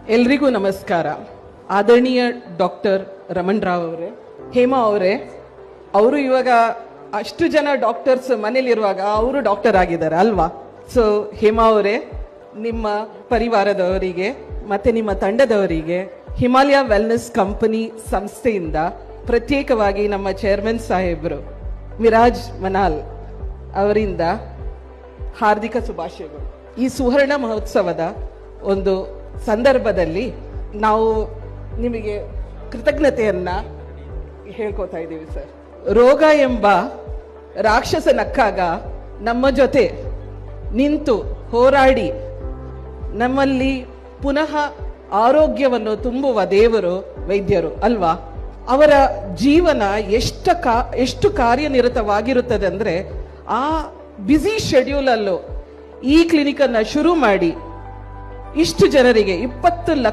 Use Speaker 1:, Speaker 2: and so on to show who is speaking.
Speaker 1: ಎಲ್ರಿಗೂ ನಮಸ್ಕಾರ. ಆದರಣೀಯ ಡಾಕ್ಟರ್ ರಮಣ್ ರಾವ್ ಅವರೇ, ಹೇಮಾ ಅವರೇ, ಅವರು ಇವಾಗ ಅಷ್ಟು ಜನ ಡಾಕ್ಟರ್ಸ್ ಮನೇಲಿರುವಾಗ ಅವರು ಡಾಕ್ಟರ್ ಆಗಿದ್ದಾರೆ ಅಲ್ವಾ? ಸೊ ಹೇಮಾ ಅವರೇ, ನಿಮ್ಮ ಪರಿವಾರದವರಿಗೆ ಮತ್ತೆ ನಿಮ್ಮ ತಂಡದವರಿಗೆ ಹಿಮಾಲಯ ವೆಲ್ನೆಸ್ ಕಂಪನಿ ಸಂಸ್ಥೆಯಿಂದ ಪ್ರತ್ಯೇಕವಾಗಿ ನಮ್ಮ ಚೇರ್ಮನ್ ಸಾಹೇಬರು ಮಿರಾಜ್ ಮನಾಲ್ ಅವರಿಂದ ಹಾರ್ದಿಕ ಶುಭಾಶಯಗಳು. ಈ ಸುವರ್ಣ ಮಹೋತ್ಸವದ ಒಂದು ಸಂದರ್ಭದಲ್ಲಿ ನಾವು ನಿಮಗೆ ಕೃತಜ್ಞತೆಯನ್ನ ಹೇಳ್ಕೊತಾ ಇದ್ದೀವಿ ಸರ್. ರೋಗ ಎಂಬ ರಾಕ್ಷಸ ನಕ್ಕಾಗ ನಮ್ಮ ಜೊತೆ ನಿಂತು ಹೋರಾಡಿ ನಮ್ಮಲ್ಲಿ ಪುನಃ ಆರೋಗ್ಯವನ್ನು ತುಂಬುವ ದೇವರು ವೈದ್ಯರು ಅಲ್ವಾ? ಅವರ ಜೀವನ ಎಷ್ಟು ಕಾರ್ಯನಿರತವಾಗಿರುತ್ತದೆ ಅಂದ್ರೆ, ಆ ಬ್ಯುಸಿ ಶೆಡ್ಯೂಲ್ ಅಲ್ಲೂ ಈ ಕ್ಲಿನಿಕ್ ಅನ್ನ ಶುರು ಮಾಡಿ ಇಷ್ಟು ಜನರಿಗೆ 20 ಲಕ್ಷ